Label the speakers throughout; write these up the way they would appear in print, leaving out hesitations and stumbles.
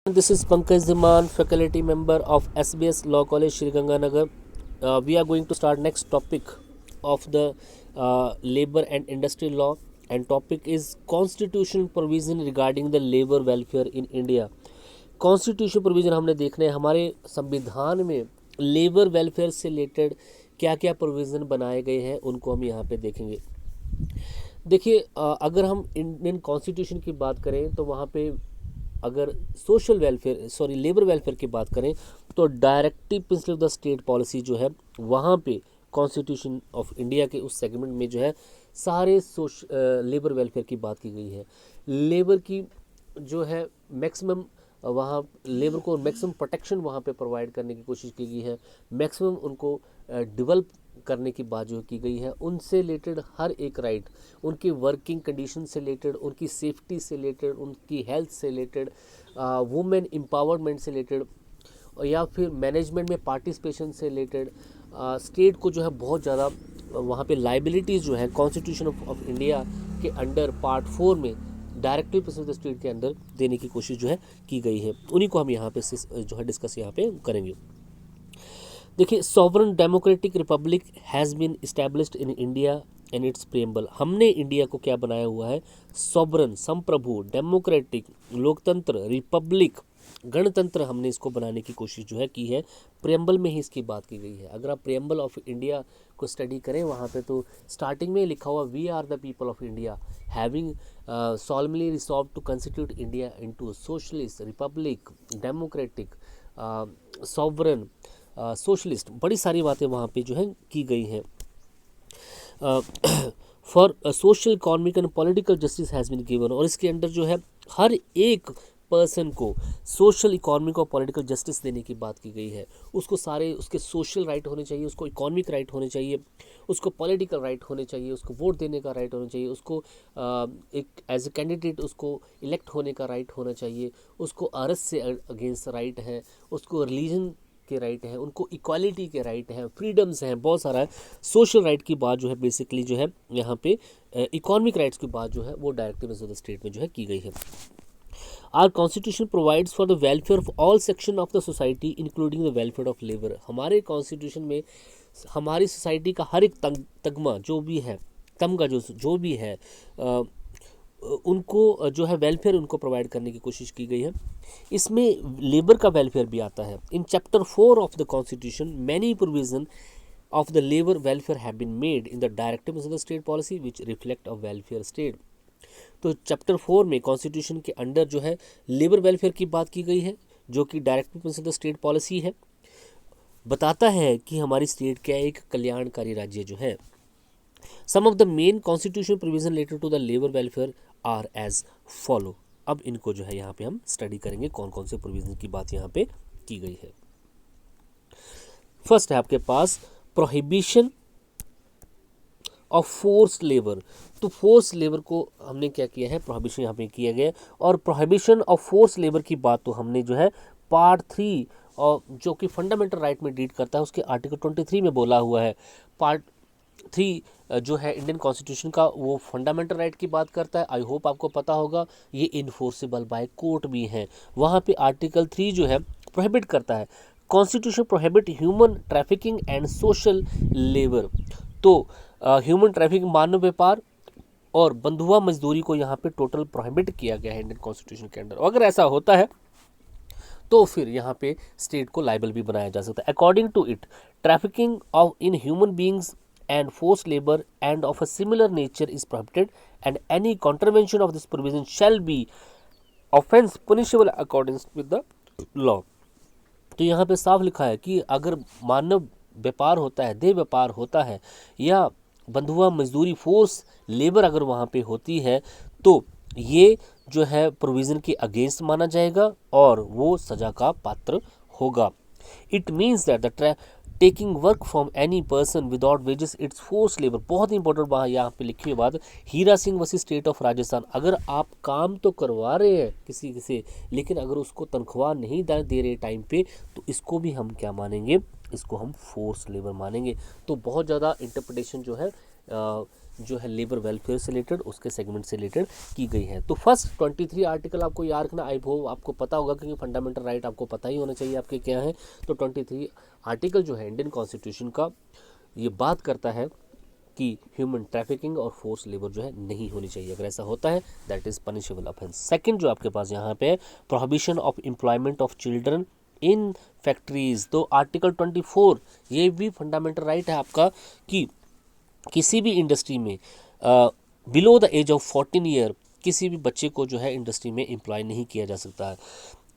Speaker 1: This is Pankaj Dhiman, faculty member of SBS Law College, Sri Ganganagar. We are going to start next topic of the labor and industry law, and topic is constitutional provision regarding the labor welfare in India. Constitution provision हमने देखने हैं हमारे संविधान में labour welfare से related क्या क्या provision बनाए गए हैं, उनको हम यहाँ पे देखेंगे। देखिए, अगर हम इंडियन कॉन्स्टिट्यूशन की बात करें तो वहाँ पे अगर लेबर वेलफेयर की बात करें तो directive principle of the state policy जो है वहाँ पे कॉन्स्टिट्यूशन ऑफ इंडिया के उस सेगमेंट में जो है सारे लेबर वेलफेयर की बात की गई है। लेबर की जो है मैक्सिमम वहाँ लेबर को मैक्सिमम प्रोटेक्शन वहाँ पे प्रोवाइड करने की कोशिश की गई है, मैक्सिमम उनको डेवलप करने की बात जो की गई है, उनसे रिलेटेड हर एक राइट, उनकी वर्किंग कंडीशन से रिलेटेड, उनकी सेफ्टी से रिलेटेड, उनकी हेल्थ से रिलेटेड, वुमेन एम्पावरमेंट से रिलेटेड, या फिर मैनेजमेंट में पार्टिसिपेशन से रिलेटेड स्टेट को जो है बहुत ज़्यादा वहाँ पे लाइबिलिटीज़ जो है कॉन्स्टिट्यूशन ऑफ इंडिया के अंडर पार्ट 4 में डायरेक्टिव प्रिंसिपल स्टेट के अंदर देने की कोशिश जो है की गई है। उन्हीं को हम यहाँ पे जो है डिस्कस यहाँ पे करेंगे। देखिए, sovereign democratic republic has been established in India and its preamble. हमने इंडिया को क्या बनाया हुआ है? सॉवरन, संप्रभु, डेमोक्रेटिक, लोकतंत्र, रिपब्लिक, गणतंत्र, हमने इसको बनाने की कोशिश जो है की है। प्रेम्बल में ही इसकी बात की गई है। अगर आप प्रेम्बल ऑफ इंडिया को स्टडी करें वहाँ पे तो स्टार्टिंग में लिखा हुआ we are the people of India having solemnly resolved to constitute India into socialist, republic, democratic, sovereign, socialist, बड़ी सारी बातें वहाँ पे जो है की गई हैं। For social, economic and political justice has been given, और इसके अंदर जो है हर एक पर्सन को सोशल, इकोनॉमिक और पॉलिटिकल जस्टिस देने की बात की गई है। उसको सारे उसके सोशल राइट होने चाहिए, उसको इकोनॉमिक राइट होने चाहिए, उसको पॉलिटिकल राइट होने चाहिए, उसको वोट देने का राइट होना चाहिए, उसको एक एज ए कैंडिडेट उसको इलेक्ट होने का राइट होना चाहिए, उसको अरेस्ट से अगेंस्ट राइट है, उसको रिलीजन के राइट हैं, उनको इक्वालिटी के राइट हैं, फ्रीडम्स हैं, बहुत सारा है। सोशल राइट की बात जो है बेसिकली जो है यहाँ पे इकोनॉमिक राइट्स की बात जो है वो डायरेक्टिव ऑफ द स्टेट में जो है की गई है। Our constitution provides for the welfare of all section of the society including the welfare of labour. हमारे कॉन्स्टिट्यूशन में हमारी सोसाइटी का हर एक तगमा जो भी है, तमगा जो भी है उनको जो है वेलफेयर उनको प्रोवाइड करने की कोशिश की गई है। इसमें लेबर का वेलफेयर भी आता है। In chapter 4 of the constitution many provision of the labour welfare have been made in the directives of the state policy which reflect a welfare state. तो चैप्टर 4 में कॉन्स्टिट्यूशन के अंडर जो है labour welfare की बात की गई है, जो कि directive of the state policy है, बताता है कि हमारी स्टेट क्या एक कल्याणकारी राज्य जो है। Some of the main constitution provision related to the labour welfare are as follow. अब इनको जो है यहाँ पे हम स्टडी करेंगे कौन कौन से प्रोविजन की बात यहाँ पे की गई है। फर्स्ट है आपके पास प्रोहिबिशन ऑफ फोर्स्ड लेबर। तो फोर्स लेबर को हमने क्या किया है, प्रोहिबिशन यहाँ पे किया गया, और प्रोहिबिशन ऑफ फोर्स लेबर की बात तो हमने जो है पार्ट 3 और जो कि फंडामेंटल राइट में डील करता है उसके आर्टिकल 23 में बोला हुआ है। पार्ट 3 जो है इंडियन कॉन्स्टिट्यूशन का वो फंडामेंटल राइट की बात करता है। आई होप आपको पता होगा ये इन्फोर्सेबल बाय कोर्ट भी है। वहाँ पे आर्टिकल 3 जो है प्रोहिबिट करता है, constitution prohibit human trafficking and social labour. तो ह्यूमन ट्रैफिकिंग, मानव व्यापार और बंधुआ मजदूरी को यहाँ पे टोटल प्रोहिबिट किया गया है इंडियन कॉन्स्टिट्यूशन के अंडर। अगर ऐसा होता है तो फिर यहाँ पे स्टेट को लाइबल भी बनाया जा सकता है। According to it, trafficking of in human beings and forced labor and of a similar nature is prohibited, and any contravention of this provision shall be offense punishable according with the law। तो यहाँ पे साफ लिखा है कि अगर मानव व्यापार होता है, देह व्यापार होता है, या बंधुआ मजदूरी, फोर्स लेबर अगर वहाँ पे होती है, तो ये जो है प्रोविज़न के अगेंस्ट माना जाएगा और वो सज़ा का पात्र होगा। It means that the taking work from any person without wages it's force labour. बहुत इंपॉर्टेंट बात यहाँ पे लिखी हुई बात, Hira Singh versus state of Rajasthan. अगर आप काम तो करवा रहे हैं किसी से, लेकिन अगर उसको तनख्वाह नहीं दे रहे टाइम पे, तो इसको भी हम क्या मानेंगे, इसको हम फोर्स लेबर मानेंगे। तो बहुत ज़्यादा इंटरप्रिटेशन जो है जो है लेबर वेलफेयर से रिलेटेड, उसके सेगमेंट से रिलेटेड की गई है। तो फर्स्ट 23 आर्टिकल आपको याद रखना, आई होप आपको पता होगा क्योंकि फंडामेंटल राइट आपको पता ही होना चाहिए आपके क्या है। तो 23 आर्टिकल जो है इंडियन कॉन्स्टिट्यूशन का ये बात करता है कि ह्यूमन ट्रैफिकिंग और फोर्स लेबर जो है नहीं होनी चाहिए। अगर ऐसा होता है that is punishable offence. Second जो आपके पास यहाँ पे है prohibition of employment of children in factories. तो आर्टिकल 24 ये भी फंडामेंटल राइट है आपका कि किसी भी इंडस्ट्री में below the age of 14 year किसी भी बच्चे को जो है इंडस्ट्री में एम्प्लॉय नहीं किया जा सकता है।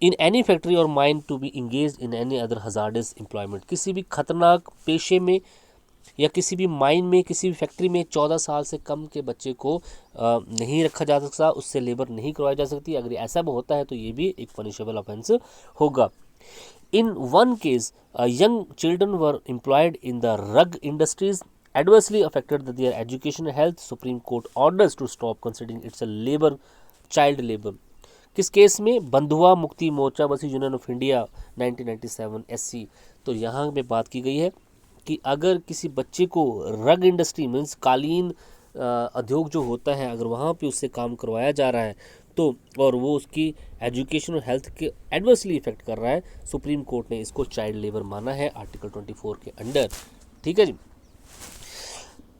Speaker 1: इन एनी फैक्ट्री और mine to be engage in any other hazardous employment. किसी भी खतरनाक पेशे में या किसी भी माइन में, किसी भी फैक्ट्री में 14 साल से कम के बच्चे को नहीं रखा जा सकता, उससे लेबर नहीं करवाई जा सकती। अगर ऐसा भी होता है तो ये भी एक पनिशेबल ऑफेंस होगा। In one case young children were employed in the rug industries adversely affected their education and health. Supreme Court orders to stop considering it's a labor, child labor. किस केस में? Bandhua Mukti Morcha versus union of India 1997 SC। तो यहाँ पे बात की गई है कि अगर किसी बच्चे को रग इंडस्ट्री मीन्स कालीन उद्योग जो होता है अगर वहाँ पे उससे काम करवाया जा रहा है तो और वो उसकी एजुकेशन और हेल्थ के एडवर्सली इफेक्ट कर रहा है, सुप्रीम कोर्ट ने इसको चाइल्ड लेबर माना है आर्टिकल 24 के अंडर। ठीक है जी।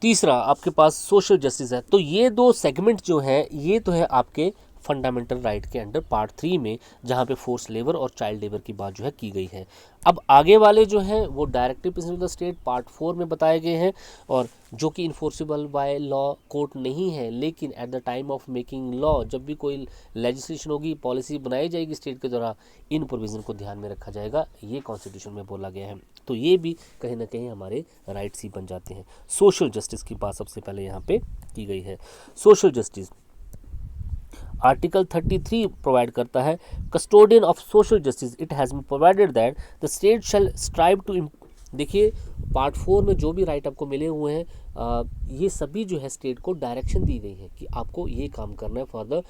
Speaker 1: तीसरा आपके पास सोशल जस्टिस है। तो ये दो सेगमेंट जो है ये तो है आपके फंडामेंटल राइट के अंडर पार्ट 3 में, जहाँ पे फोर्स लेबर और चाइल्ड लेबर की बात जो है की गई है। अब आगे वाले जो हैं वो directive principle of the state part 4 में बताए गए हैं और जो कि इन्फोर्सेबल बाय लॉ कोर्ट नहीं है, लेकिन at the time of making law जब भी कोई लेजिस्लेशन होगी, पॉलिसी बनाई जाएगी स्टेट के द्वारा, इन प्रोविज़न को ध्यान में रखा जाएगा, ये कॉन्स्टिट्यूशन में बोला गया है। तो ये भी कहीं ना कहीं हमारे राइट्स ही बन जाते हैं। सोशल जस्टिस की बात सबसे पहले यहाँ पे की गई है। सोशल जस्टिस आर्टिकल 33 प्रोवाइड करता है custodian of social justice it has been provided that the state shall strive to. देखिए पार्ट 4 में जो भी राइट आपको मिले हुए हैं ये सभी जो है स्टेट को डायरेक्शन दी गई है कि आपको ये काम करना है for the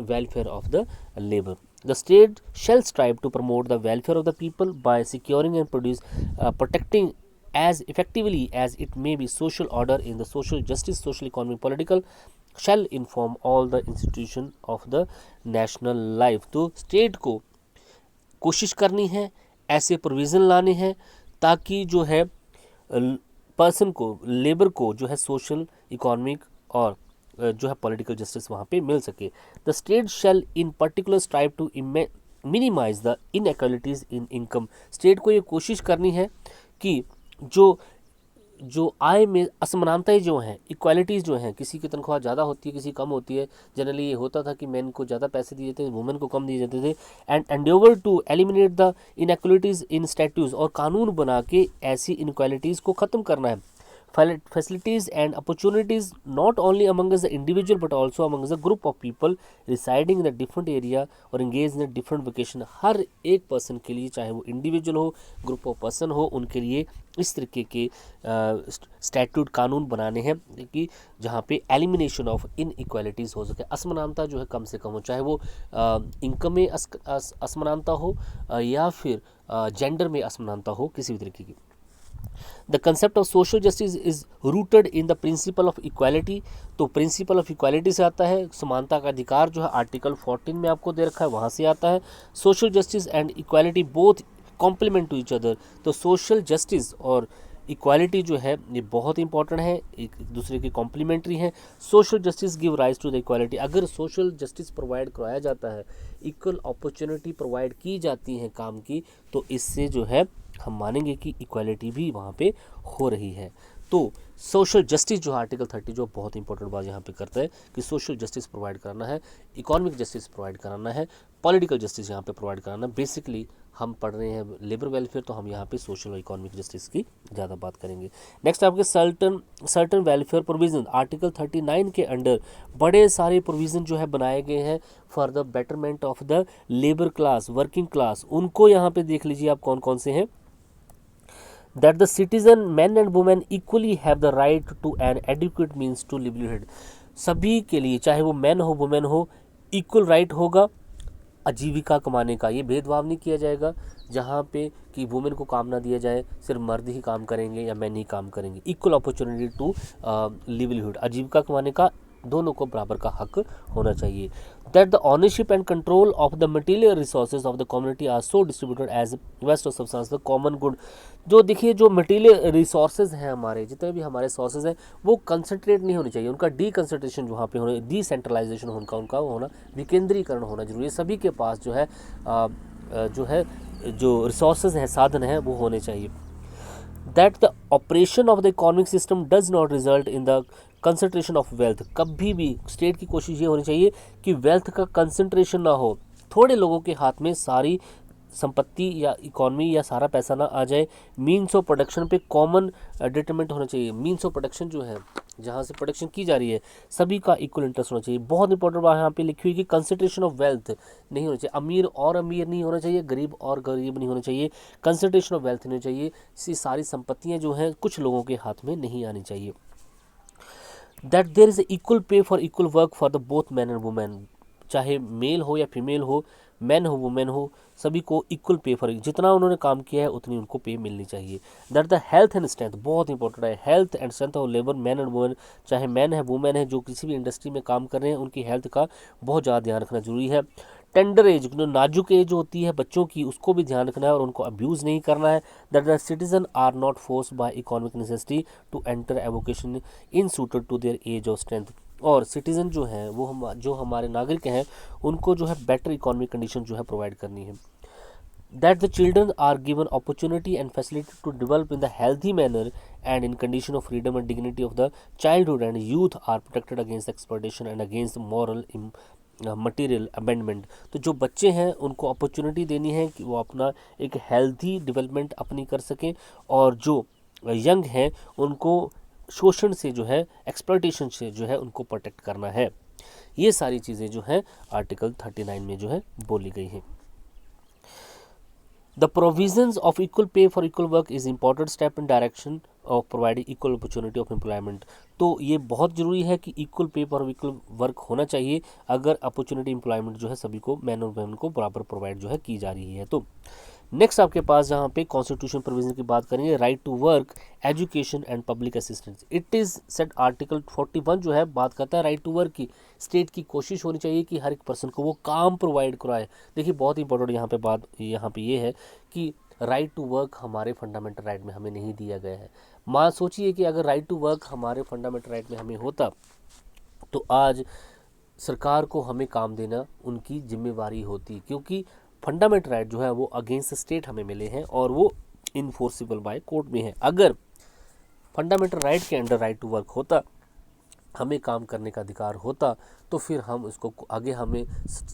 Speaker 1: welfare of the labour. The state shall strive to promote the welfare of the people by securing and protecting as effectively as it may be social order in the social justice, social economic, political shall inform all the institution of the national life। तो state को कोशिश करनी है ऐसे provision लाने हैं ताकि जो है पर्सन को, लेबर को जो है सोशल इकोनॉमिक और जो है पॉलिटिकल जस्टिस वहाँ पे मिल सके। The state shall in particular strive to minimise the inequalities in income. State को ये कोशिश करनी है कि जो आय में असमानताएं जो हैं, इक्वालिटीज़ जो हैं, किसी की तनख्वाह ज़्यादा होती है किसी कम होती है। जनरली ये होता था कि मैन को ज़्यादा पैसे दिए जाते थे, वुमेन को कम दिए जाते थे। And endeavour to eliminate the inequalities in statutes, और कानून बना के ऐसी इनइक्वालिटीज़ को ख़त्म करना है। facilities and opportunities not only among the individual but also among the group of people residing in a different area or engaged in a different vocation। हर एक पर्सन के लिए, चाहे वो इंडिविजुअल हो, ग्रुप ऑफ पर्सन हो, उनके लिए इस तरीके के स्टैट्यूट कानून बनाने हैं कि जहाँ पे एलिमिनेशन ऑफ इनइक्वालिटीज़ हो सके, असमानता जो है कम से कम हो, चाहे वो इनकम में असमानता हो या फिर जेंडर में असमानता हो, किसी भी तरीके की। The concept of social justice is rooted in the principle of equality। तो प्रिंसिपल ऑफ इक्वालिटी से आता है, समानता का अधिकार जो है आर्टिकल 14 में आपको दे रखा है वहाँ से आता है। Social justice and equality both complement to each other. तो सोशल जस्टिस और इक्वालिटी जो है ये बहुत इंपॉर्टेंट है, एक दूसरे की कॉम्प्लीमेंट्री हैं। Social justice give rise to the equality. अगर सोशल जस्टिस प्रोवाइड कराया जाता है, इक्वल अपॉर्चुनिटी प्रोवाइड की जाती है काम की, तो इससे जो है हम मानेंगे कि इक्वालिटी भी वहाँ पे हो रही है। तो सोशल जस्टिस जो आर्टिकल 30 जो बहुत इंपॉर्टेंट बात यहाँ पे करता है कि सोशल जस्टिस प्रोवाइड कराना है, इकोनॉमिक जस्टिस प्रोवाइड कराना है, पॉलिटिकल जस्टिस यहाँ पे प्रोवाइड कराना। बेसिकली हम पढ़ रहे हैं लेबर वेलफेयर, तो हम यहाँ पे सोशल और इकोनॉमिक जस्टिस की ज़्यादा बात करेंगे। नेक्स्ट आपके सर्टन वेलफेयर प्रोविजन आर्टिकल 39 के अंडर बड़े सारे प्रोविज़न जो है बनाए गए हैं for the betterment of the labour class, working class. उनको यहाँ पे देख लीजिए आप कौन कौन से हैं। That the citizen men and women equally have the right to an adequate means to livelihood। सभी के लिए, चाहे वो मैन हो वुमेन हो, इक्वल राइट होगा आजीविका कमाने का, ये भेदभाव नहीं किया जाएगा जहाँ पे कि वुमेन को काम ना दिया जाए, सिर्फ मर्द ही काम करेंगे या मैन ही काम करेंगे। इक्वल अपॉर्चुनिटी टू लिवलीहुड, आजीविका कमाने का दोनों को बराबर का हक होना चाहिए। That the ownership and control of the material resources of the community are so distributed as best of substance the common good. जो देखिए जो मटेरियल रिसोर्सेज हैं, हमारे जितने भी हमारे सोर्सेज हैं, वो कंसंट्रेट नहीं होनी चाहिए, उनका डी कंसंट्रेशन वहाँ पे होना, डिसेंट्रलाइजेशन उनका होना, विकेंद्रीकरण होना जरूरी है। सभी के पास जो रिसोर्सेज हैं, साधन हैं, वो होने चाहिए। That the operation of the economic system does not result in the concentration of wealth. कभी भी स्टेट की कोशिश ये होनी चाहिए कि वेल्थ का कंसंट्रेशन ना हो, थोड़े लोगों के हाथ में सारी संपत्ति या इकोनॉमी या सारा पैसा ना आ जाए। मीन्स ऑफ प्रोडक्शन पे कॉमन डिटरमिनेंट होना चाहिए। मीन्स ऑफ प्रोडक्शन जो है, जहाँ से प्रोडक्शन की जा रही है, सभी का इक्वल इंटरेस्ट होना चाहिए। बहुत इंपॉर्टेंट बात यहाँ पे लिखी हुई कि कंसंट्रेशन ऑफ वेल्थ नहीं होना चाहिए, अमीर और अमीर नहीं होना चाहिए, गरीब और गरीब नहीं होना चाहिए, कंसंट्रेशन ऑफ वेल्थ नहीं होना चाहिए। इसी सारी संपत्तियाँ जो हैं कुछ लोगों के हाथ में नहीं आनी चाहिए। That there is equal pay for equal work for the both man and women, चाहे मेल हो या फीमेल हो, मैन हो वुमेन हो, सभी को इक्वल पे फॉर, जितना उन्होंने काम किया है उतनी उनको पे मिलनी चाहिए। That the health and strength, बहुत इंपॉर्टेंट है, health and strength of labour man and women, चाहे मैन है वुमेन है, जो किसी भी इंडस्ट्री में काम कर रहे हैं, उनकी हेल्थ का बहुत ज़्यादा ध्यान रखना जरूरी है। टेंडर एज, जो नाजुक एज होती है बच्चों की, उसको भी ध्यान रखना है और उनको अब्यूज़ नहीं करना है। That the citizen are not force by economic necessity to enter avocation unsuited to their age of strength. और सिटीज़न जो हैं वो जो हमारे नागरिक हैं, उनको जो है बेटर इकोनॉमिक कंडीशन जो है प्रोवाइड करनी है। That the children are given opportunity and facility to develop in the healthy manner and in condition of freedom and dignity of the childhood and youth are protected against exploitation and against moral material amendment. तो जो बच्चे हैं उनको opportunity देनी है कि वो अपना एक हेल्थी डेवलपमेंट अपनी कर सकें, और जो यंग हैं उनको शोषण से जो है, एक्सप्लॉयटेशन से जो है, उनको प्रोटेक्ट करना है। ये सारी चीज़ें जो है आर्टिकल 39 में जो है बोली गई हैं। The provisions of equal pay for equal work is important step in direction of providing equal opportunity of employment। तो ये बहुत ज़रूरी है कि इक्वल पे पर इक्वल वर्क होना चाहिए अगर अपॉर्चुनिटी एम्प्लॉयमेंट जो है सभी को, मैन और वुमेन को बराबर प्रोवाइड जो है की जा रही है। तो नेक्स्ट आपके पास जहाँ पे कॉन्स्टिट्यूशन प्रोविजन की बात करेंगे, right to work, education and public assistance. It is set article 41 जो है बात करता है राइट टू वर्क की। स्टेट की कोशिश होनी चाहिए कि हर एक पर्सन को वो काम प्रोवाइड कराए। देखिए बहुत इंपॉर्टेंट यहाँ पे ये है कि राइट टू वर्क हमारे फंडामेंटल राइट में हमें नहीं दिया गया है। मान सोचिए कि अगर राइट टू वर्क हमारे फंडामेंटल राइट में हमें होता तो आज सरकार को हमें काम देना उनकी जिम्मेवारी होती, क्योंकि फंडामेंटल राइट जो है वो अगेंस्ट स्टेट हमें मिले हैं और वो इन्फोर्सिबल बाय कोर्ट में है। अगर फंडामेंटल राइट के अंडर राइट टू वर्क होता, हमें काम करने का अधिकार होता, तो फिर हम उसको आगे, हमें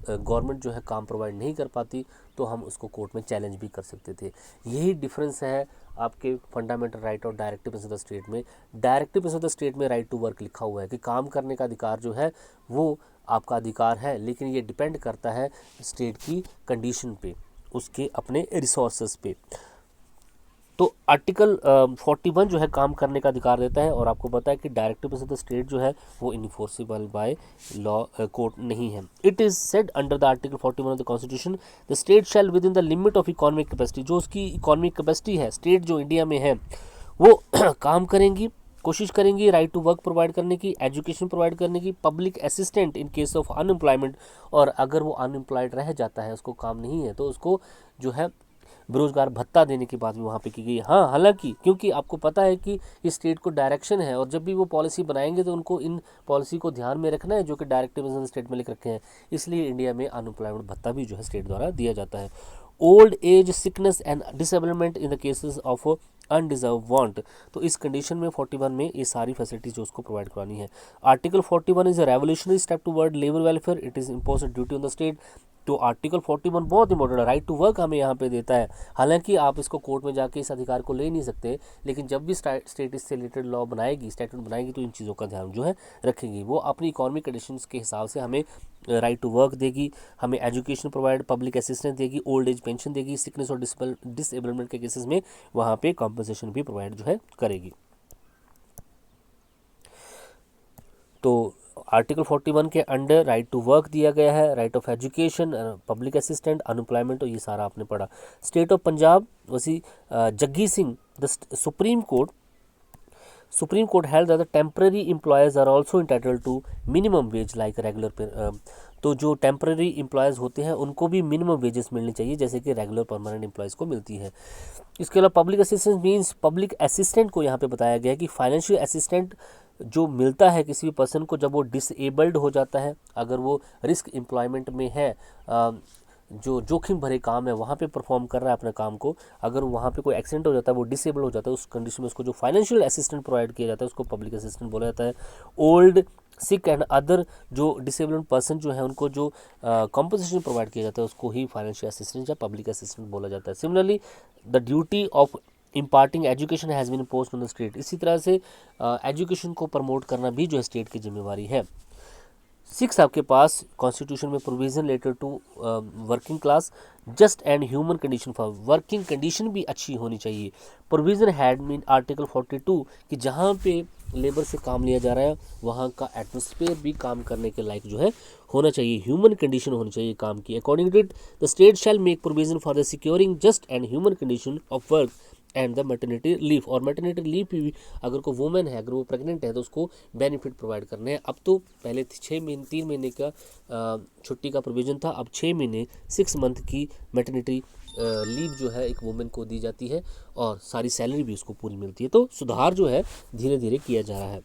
Speaker 1: गवर्नमेंट जो है काम प्रोवाइड नहीं कर पाती तो हम उसको कोर्ट में चैलेंज भी कर सकते थे। यही डिफरेंस है आपके फंडामेंटल राइट और directive principle of the state में। Directive principle of the state में राइट टू वर्क लिखा हुआ है कि काम करने का अधिकार जो है वो आपका अधिकार है, लेकिन ये डिपेंड करता है स्टेट की कंडीशन पे, उसके अपने रिसोर्सेज पे। तो आर्टिकल 41 जो है काम करने का अधिकार देता है, और आपको पता है कि directive principle of the state जो है वो इन्फोर्सिबल बाय लॉ कोर्ट नहीं है। It is said under the article 41 of the constitution the state shell with in the limit of economic capacity, जो उसकी इकोनॉमिक कैपेसिटी है, स्टेट जो India में है वो काम करेंगी, कोशिश करेंगी राइट टू वर्क प्रोवाइड करने की, एजुकेशन प्रोवाइड करने की, public assistant in case of unemployment, और अगर वो अनएम्प्लॉयड रह जाता है, उसको काम नहीं है, तो उसको जो है बेरोजगार भत्ता देने की बात भी वहाँ पे की गई। हाँ, हालांकि क्योंकि आपको पता है कि इस स्टेट को डायरेक्शन है और जब भी वो पॉलिसी बनाएंगे तो उनको इन पॉलिसी को ध्यान में रखना है जो कि डायरेक्टिव स्टेट में लिख रखे हैं, इसलिए इंडिया में अनएम्प्लॉयमेंट भत्ता भी जो है स्टेट द्वारा दिया जाता है। Old age, sickness and disablement in the cases of undeserved want, तो इस कंडीशन में 41 में ये सारी फैसिलिटीज जो उसको प्रोवाइड करानी है। Article 41 is a revolutionary step toward labour welfare, it is impose duty on the state. तो आर्टिकल 41 बहुत इंपॉर्टेंट है, राइट टू वर्क हमें यहाँ पे देता है। हालांकि आप इसको कोर्ट में जाके इस अधिकार को ले नहीं सकते, लेकिन जब भी स्टेट इससे रिलेटेड लॉ बनाएगी, स्टैट्यूट बनाएगी, तो इन चीज़ों का ध्यान जो है रखेगी। वो अपनी इकोनॉमिक कंडीशंस के हिसाब से हमें राइट टू वर्क देगी, हमें एजुकेशन प्रोवाइड, पब्लिक असिस्टेंस देगी, ओल्ड एज पेंशन देगी, सिकनेस और डिसेबलमेंट के केसेस में वहाँ पे कॉम्पनसेशन भी प्रोवाइड जो है करेगी। तो आर्टिकल 41 के अंडर राइट टू वर्क दिया गया है, right of education, public assistant, unemployment, तो ये सारा आपने पढ़ा। स्टेट ऑफ पंजाब वसी Jaggi Singh, the Supreme court held that the temporary employees are also entitled to minimum wage like regular तो जो टेम्पररी एम्प्लॉयज़ होते हैं उनको भी मिनिमम वेजेस मिलनी चाहिए जैसे कि रेगुलर परमानेंट एम्प्लॉयज़ को मिलती है। इसके अलावा public assistance means public assistant को यहाँ पे बताया गया है कि फाइनेंशियल असिस्टेंट जो मिलता है किसी भी पर्सन को जब वो डिसेबल्ड हो जाता है, अगर वो रिस्क एम्प्लॉयमेंट में है, जो जोखिम भरे काम है वहाँ पे परफॉर्म कर रहा है अपने काम को, अगर वहाँ पे कोई एक्सीडेंट हो जाता है, वो डिसेबल हो जाता है, उस कंडीशन में उसको जो फाइनेंशियल असिस्टेंट प्रोवाइड किया जाता है उसको पब्लिक असिस्टेंट बोला जाता है। ओल्ड, सिक एंड अदर जो डिसेबल्ड पर्सन जो है उनको जो कॉम्पनसेशन प्रोवाइड किया जाता है उसको ही फाइनेंशियल असिस्टेंट या पब्लिक असिस्टेंट बोला जाता है। Similarly the duty of imparting education has been imposed on the state, इसी तरह से एजुकेशन को प्रमोट करना भी जो है स्टेट की जिम्मेवारी है। 6 आपके पास कॉन्स्टिट्यूशन में provision related to working class, just and human condition for, working condition भी अच्छी होनी चाहिए। प्रोविज़न हैड मीन आर्टिकल 42 कि जहाँ पे लेबर से काम लिया जा रहा है वहाँ का एटमॉस्फेयर भी काम करने के लायक जो है होना चाहिए, ह्यूमन कंडीशन होनी चाहिए काम की। According to it the state shall make provision for the securing just and human condition of work and the maternity leave, और मैटरनिटी लीव भी अगर कोई वुमेन है, अगर वो प्रेग्नेंट है तो उसको बेनिफिट प्रोवाइड करने हैं। अब तो पहले 3 महीने का छुट्टी का प्रोविज़न था, अब 6 महीने 6 मंथ की मैटरनिटी लीव जो है एक वुमेन को दी जाती है और सारी सैलरी भी उसको पूरी मिलती है। तो सुधार जो है धीरे धीरे किया जा रहा है।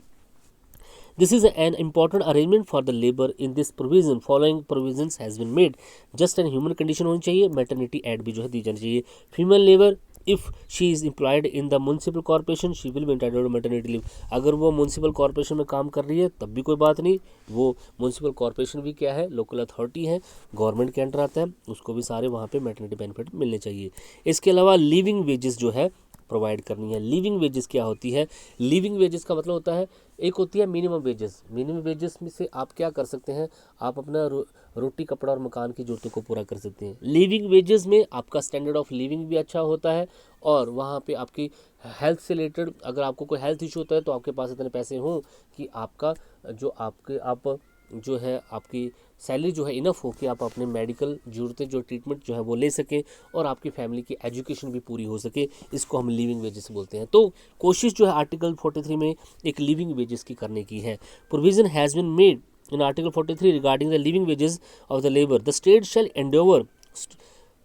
Speaker 1: This is an important arrangement for the labor in this provision. Following provisions has been made. Just and human condition होनी चाहिए, maternity aid भी जो है दी जानी चाहिए। Female labor if she is employed in the municipal corporation she will be entitled to maternity leave। अगर वो municipal corporation में काम कर रही है तब भी कोई बात नहीं, वो म्यूनसिपल कॉर्पोरेशन भी क्या है, लोकल अथॉरिटी है, गवर्नमेंट के अंडर आता है, उसको भी सारे वहाँ पे मैटरनिटी बेनिफिट मिलने चाहिए। इसके अलावा लिविंग वेजेस जो है प्रोवाइड करनी है। लिविंग वेजेस क्या होती है? लिविंग वेजेस का मतलब होता है, एक होती है मिनिमम वेजेस। मिनिमम वेजेस में से आप क्या कर सकते हैं, आप अपना रोटी कपड़ा और मकान की ज़रूरतों को पूरा कर सकते हैं। लिविंग वेजेस में आपका स्टैंडर्ड ऑफ लिविंग भी अच्छा होता है और वहाँ पे आपकी हेल्थ से रिलेटेड, अगर आपको कोई हेल्थ इशू होता है तो आपके पास इतने पैसे हों कि आपका जो आप जो है आपकी सैलरी जो है इनफ हो कि आप अपने मेडिकल ज़रूरतें जो ट्रीटमेंट जो है वो ले सकें और आपकी फैमिली की एजुकेशन भी पूरी हो सके, इसको हम लिविंग वेजेस बोलते हैं। तो कोशिश जो है आर्टिकल 43 में एक लिविंग वेजेस की करने की है। Provision has been made in article 43 regarding the living wages of the labour. The state shall endeavour,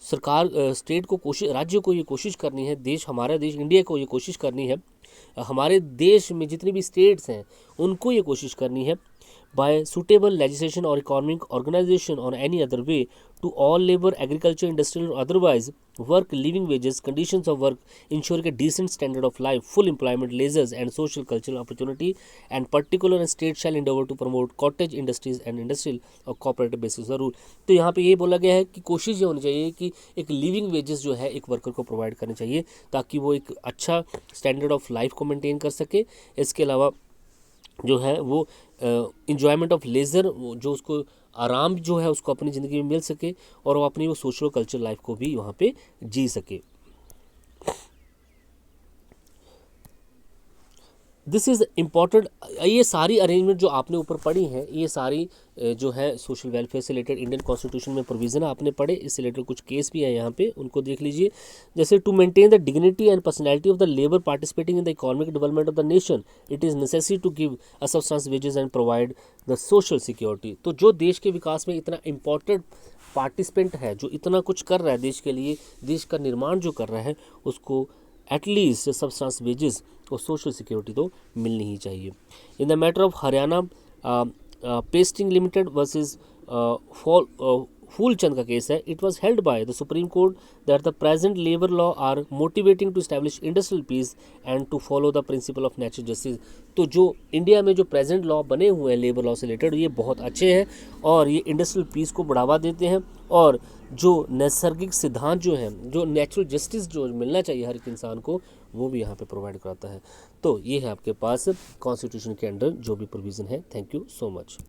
Speaker 1: सरकार स्टेट को कोशिश, राज्य को ये कोशिश करनी है, देश हमारा देश इंडिया को ये कोशिश करनी है, हमारे देश में जितनी भी स्टेट्स हैं उनको ये कोशिश करनी है by suitable legislation or economic organization or any other way to all labor, agriculture, industrial or otherwise work, living wages, conditions of work, ensuring a decent standard of life, full employment, leisures and social cultural opportunity, and particular state shall endeavor to promote cottage industries and industrial or cooperative basis rule। तो यहाँ पे ये बोला गया है कि कोशिश ये होनी चाहिए कि एक लिविंग वेजेस जो है एक वर्कर को प्रोवाइड करनी चाहिए ताकि वो एक अच्छा स्टैंडर्ड ऑफ लाइफ को मेंटेन कर सके। इसके अलावा जो है वो इंजॉयमेंट ऑफ लेज़र, जो उसको आराम जो है उसको अपनी ज़िंदगी में मिल सके और वो अपनी वो सोशल कल्चर लाइफ को भी वहाँ पे जी सके। This is important. ये सारी अरेंजमेंट जो आपने ऊपर पढ़ी हैं ये सारी जो है सोशल वेलफेयर से रिलेटेड इंडियन कॉन्स्टिट्यूशन में प्रोविज़न आपने पढ़े, इससे रिलेटेड कुछ केस भी है यहाँ पे, उनको देख लीजिए। जैसे to maintain the dignity and personality of the labour participating in the economic development of the nation it is necessary to give a substance wages and provide the social security. तो जो देश के विकास में इतना इम्पॉर्टेंट पार्टिसिपेंट है, जो इतना कुछ कर रहा है देश के लिए, देश का निर्माण जो कर रहा है, उसको एटलीस्ट सब्सटेंस वेजेस और सोशल सिक्योरिटी तो मिलनी ही चाहिए। In the matter of Haryana pasting limited versus Phoolchand का केस है, it was held by the Supreme Court that the present labour law are motivating to establish industrial peace and to follow the principle of natural justice. तो जो India में जो present law बने हुए हैं labour law से related, ये बहुत अच्छे हैं और ये इंडस्ट्रियल पीस को बढ़ावा देते हैं और जो नैसर्गिक सिद्धांत जो हैं, जो नेचुरल जस्टिस जो मिलना चाहिए हर एक इंसान को, वो भी यहाँ पे प्रोवाइड कराता है। तो ये है आपके पास कॉन्स्टिट्यूशन के अंडर जो भी प्रोविज़न है। Thank you so much.